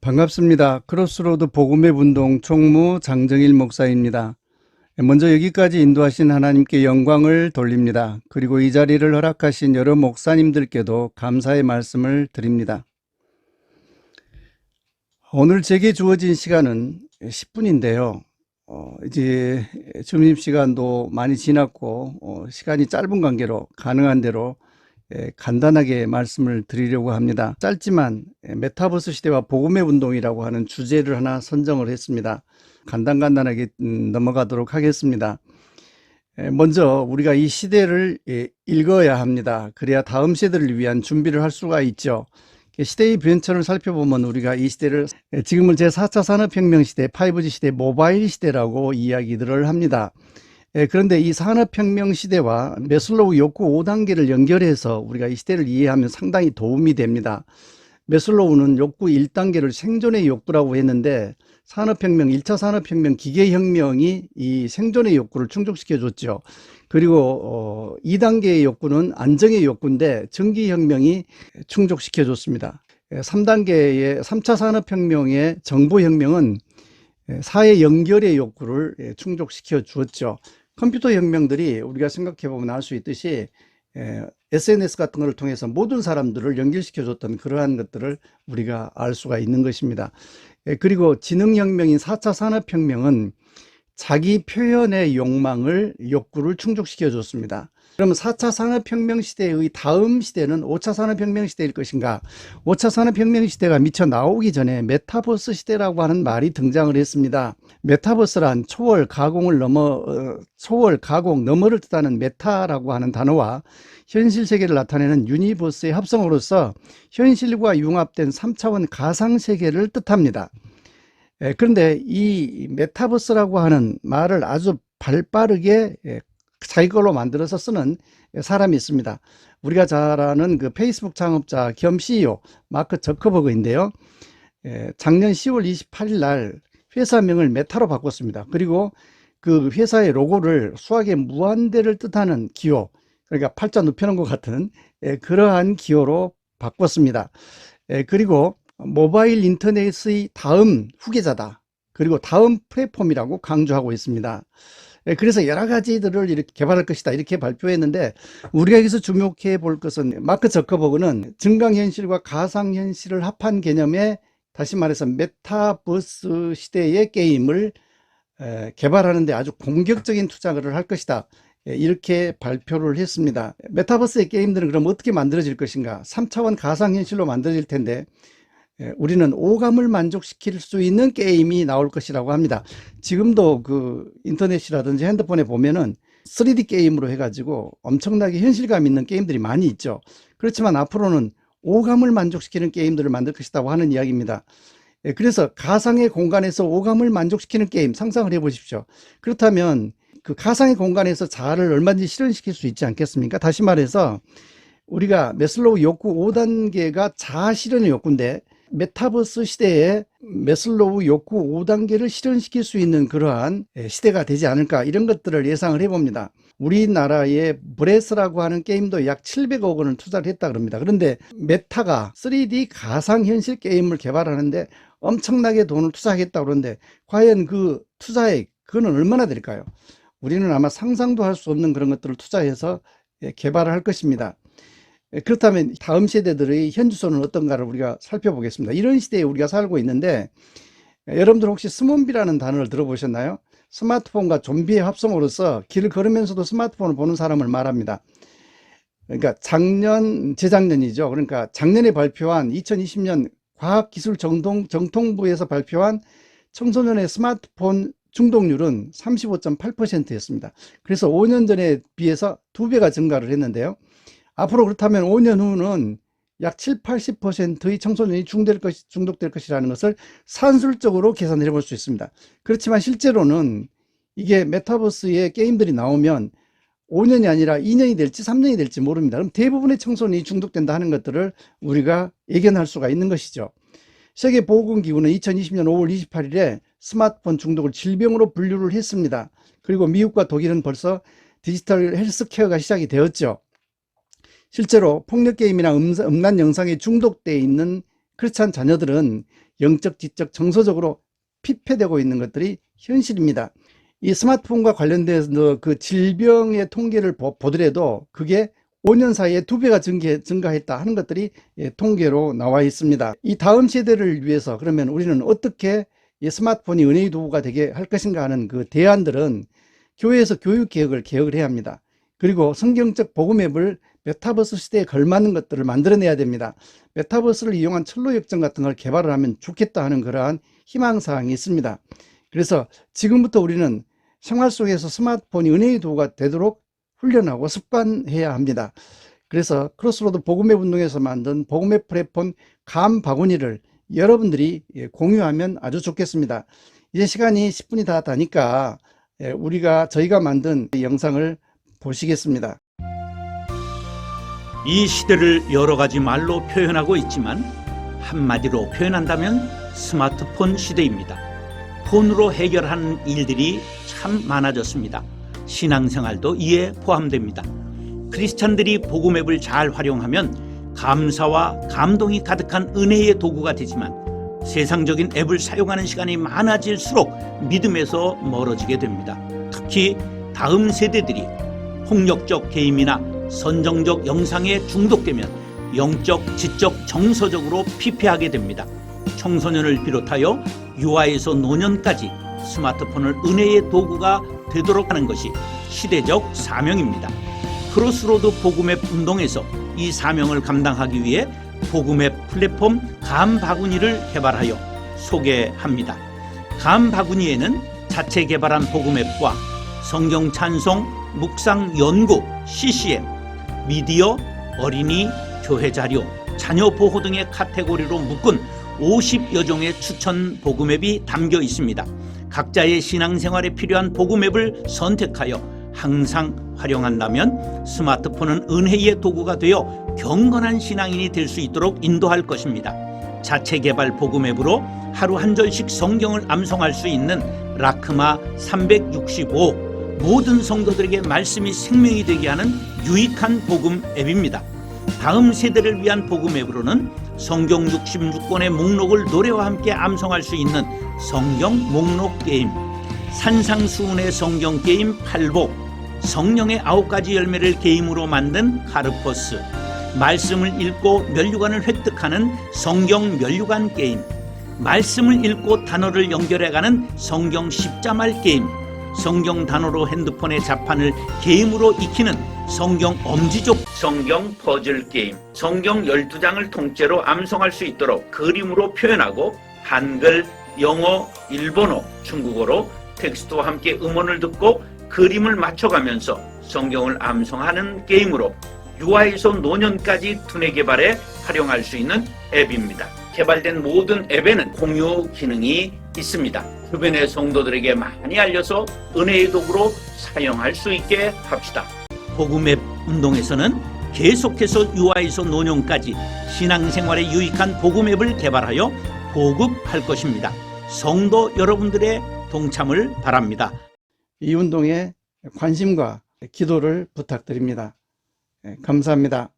반갑습니다. 크로스로드 복음의 운동 총무 장정일 목사입니다. 먼저 여기까지 인도하신 하나님께 영광을 돌립니다. 그리고 이 자리를 허락하신 여러 목사님들께도 감사의 말씀을 드립니다. 오늘 제게 주어진 시간은 10분인데요. 이제 점심시간도 많이 지났고 시간이 짧은 관계로 가능한 대로 간단하게 말씀을 드리려고 합니다. 짧지만 메타버스 시대와 복음의 운동이라고 하는 주제를 하나 선정을 했습니다. 간단하게 넘어가도록 하겠습니다. 먼저 우리가 이 시대를 읽어야 합니다. 그래야 다음 세대를 위한 준비를 할 수가 있죠. 시대의 변천을 살펴보면 우리가 이 시대를 지금은 제4차 산업혁명 시대, 5G 시대, 모바일 시대라고 이야기들을 합니다. 그런데 이 산업혁명 시대와 매슬로우 욕구 5단계를 연결해서 우리가 이 시대를 이해하면 상당히 도움이 됩니다. 매슬로우는 욕구 1단계를 생존의 욕구라고 했는데 산업혁명, 1차 산업혁명, 기계혁명이 이 생존의 욕구를 충족시켜 줬죠. 그리고 2단계의 욕구는 안정의 욕구인데 전기혁명이 충족시켜 줬습니다. 3단계의 3차 산업혁명의 정보혁명은 사회 연결의 욕구를 충족시켜 주었죠. 컴퓨터 혁명들이 우리가 생각해 보면 알 수 있듯이 SNS 같은 것을 통해서 모든 사람들을 연결시켜 줬던 그러한 것들을 우리가 알 수가 있는 것입니다. 그리고 지능혁명인 4차 산업혁명은 자기 표현의 욕구를 충족시켜 줬습니다. 그러면 4차 산업혁명 시대의 다음 시대는 5차 산업혁명 시대일 것인가? 5차 산업혁명 시대가 미처 나오기 전에 메타버스 시대라고 하는 말이 등장을 했습니다. 메타버스란 초월 가공 너머를 뜻하는 메타라고 하는 단어와 현실 세계를 나타내는 유니버스의 합성어로서 현실과 융합된 3차원 가상 세계를 뜻합니다. 그런데 이 메타버스라고 하는 말을 아주 발빠르게 자기 걸로 만들어서 쓰는 사람이 있습니다. 우리가 잘 아는 그 페이스북 창업자 겸 CEO 마크 저커버그인데요. 작년 10월 28일 날 회사명을 메타로 바꿨습니다. 그리고 그 회사의 로고를 수학의 무한대를 뜻하는 기호, 그러니까 팔자 눕혀놓은 것 같은 그러한 기호로 바꿨습니다. 그리고 모바일 인터넷의 다음 후계자다. 그리고 다음 플랫폼이라고 강조하고 있습니다. 그래서 여러 가지들을 이렇게 개발할 것이다 이렇게 발표했는데 우리가 여기서 주목해 볼 것은 마크 저커버그는 증강현실과 가상현실을 합한 개념의 다시 말해서 메타버스 시대의 게임을 개발하는데 아주 공격적인 투자를 할 것이다 이렇게 발표를 했습니다. 메타버스의 게임들은 그럼 어떻게 만들어질 것인가? 3차원 가상현실로 만들어질 텐데 우리는 오감을 만족시킬 수 있는 게임이 나올 것이라고 합니다. 지금도 그 인터넷이라든지 핸드폰에 보면은 3D 게임으로 해가지고 엄청나게 현실감 있는 게임들이 많이 있죠. 그렇지만 앞으로는 오감을 만족시키는 게임들을 만들 것이라고 하는 이야기입니다. 그래서 가상의 공간에서 오감을 만족시키는 게임 상상을 해 보십시오. 그렇다면 그 가상의 공간에서 자아를 얼마든지 실현시킬 수 있지 않겠습니까? 다시 말해서 우리가 매슬로우 욕구 5단계가 자아 실현의 욕구인데 메타버스 시대에 매슬로우 욕구 5단계를 실현시킬 수 있는 그러한 시대가 되지 않을까 이런 것들을 예상을 해봅니다. 우리나라의 브레스라고 하는 게임도 약 700억 원을 투자를 했다 그럽니다. 그런데 메타가 3D 가상현실 게임을 개발하는데 엄청나게 돈을 투자하겠다 그러는데 과연 그 투자액 그거는 얼마나 될까요? 우리는 아마 상상도 할 수 없는 그런 것들을 투자해서 개발을 할 것입니다. 그렇다면 다음 세대들의 현주소는 어떤가를 우리가 살펴보겠습니다. 이런 시대에 우리가 살고 있는데 여러분들 혹시 스몬비라는 단어를 들어보셨나요? 스마트폰과 좀비의 합성으로서 길을 걸으면서도 스마트폰을 보는 사람을 말합니다. 그러니까 재작년이죠. 그러니까 작년에 발표한 2020년 과학기술정통부에서 발표한 청소년의 스마트폰 중독률은 35.8%였습니다. 그래서 5년 전에 비해서 2배가 증가를 했는데요. 앞으로 그렇다면 5년 후는 약 7, 80%의 청소년이 중독될 것이라는 것을 산술적으로 계산해 볼 수 있습니다. 그렇지만 실제로는 이게 메타버스의 게임들이 나오면 5년이 아니라 2년이 될지 3년이 될지 모릅니다. 그럼 대부분의 청소년이 중독된다 하는 것들을 우리가 예견할 수가 있는 것이죠. 세계보건기구는 2020년 5월 28일에 스마트폰 중독을 질병으로 분류를 했습니다. 그리고 미국과 독일은 벌써 디지털 헬스케어가 시작이 되었죠. 실제로 폭력 게임이나 음란 영상에 중독되어 있는 크리스찬 자녀들은 영적, 지적, 정서적으로 피폐되고 있는 것들이 현실입니다. 이 스마트폰과 관련돼서 그 질병의 통계를 보더라도 그게 5년 사이에 2배가 증가했다 하는 것들이 통계로 나와 있습니다. 이 다음 세대를 위해서 그러면 우리는 어떻게 이 스마트폰이 은혜의 도구가 되게 할 것인가 하는 그 대안들은 교회에서 교육 개혁을 해야 합니다. 그리고 성경적 복음 앱을 메타버스 시대에 걸맞는 것들을 만들어내야 됩니다. 메타버스를 이용한 철로 역정 같은 걸 개발을 하면 좋겠다 하는 그러한 희망사항이 있습니다. 그래서 지금부터 우리는 생활 속에서 스마트폰이 은혜의 도구가 되도록 훈련하고 습관해야 합니다. 그래서 크로스로드 복음앱 운동에서 만든 복음앱 플랫폼 감 바구니를 여러분들이 공유하면 아주 좋겠습니다. 이제 시간이 10분이 다 다니까 저희가 만든 영상을 보시겠습니다. 이 시대를 여러 가지 말로 표현하고 있지만 한마디로 표현한다면 스마트폰 시대입니다. 폰으로 해결하는 일들이 참 많아졌습니다. 신앙생활도 이에 포함됩니다. 크리스찬들이 복음앱을 잘 활용하면 감사와 감동이 가득한 은혜의 도구가 되지만 세상적인 앱을 사용하는 시간이 많아질수록 믿음에서 멀어지게 됩니다. 특히 다음 세대들이 폭력적 게임이나 선정적 영상에 중독되면 영적, 지적, 정서적으로 피폐하게 됩니다. 청소년을 비롯하여 유아에서 노년까지 스마트폰을 은혜의 도구가 되도록 하는 것이 시대적 사명입니다. 크로스로드 복음앱 운동에서 이 사명을 감당하기 위해 복음앱 플랫폼 감 바구니를 개발하여 소개합니다. 감 바구니에는 자체 개발한 복음앱과 성경 찬송, 묵상 연구, CCM, 미디어, 어린이, 교회 자료, 자녀 보호 등의 카테고리로 묶은 50여 종의 추천 복음앱이 담겨 있습니다. 각자의 신앙생활에 필요한 복음앱을 선택하여 항상 활용한다면 스마트폰은 은혜의 도구가 되어 경건한 신앙인이 될 수 있도록 인도할 것입니다. 자체 개발 복음앱으로 하루 한 절씩 성경을 암송할 수 있는 라크마 365 모든 성도들에게 말씀이 생명이 되게 하는 유익한 복음 앱입니다. 다음 세대를 위한 복음 앱으로는 성경 66권의 목록을 노래와 함께 암송할 수 있는 성경 목록 게임, 산상수훈의 성경 게임 8복, 성령의 9가지 열매를 게임으로 만든 카르포스, 말씀을 읽고 면류관을 획득하는 성경 면류관 게임, 말씀을 읽고 단어를 연결해가는 성경 십자말 게임, 성경 단어로 핸드폰의 자판을 게임으로 익히는 성경 엄지족 성경 퍼즐 게임, 성경 12장을 통째로 암송할 수 있도록 그림으로 표현하고 한글, 영어, 일본어, 중국어로 텍스트와 함께 음원을 듣고 그림을 맞춰가면서 성경을 암송하는 게임으로 유아에서 노년까지 두뇌 개발에 활용할 수 있는 앱입니다. 개발된 모든 앱에는 공유 기능이 있습니다. 주변의 성도들에게 많이 알려서 은혜의 도구로 사용할 수 있게 합시다. 복음앱 운동에서는 계속해서 유아에서 노년까지 신앙생활에 유익한 복음앱을 개발하여 보급할 것입니다. 성도 여러분들의 동참을 바랍니다. 이 운동에 관심과 기도를 부탁드립니다. 감사합니다.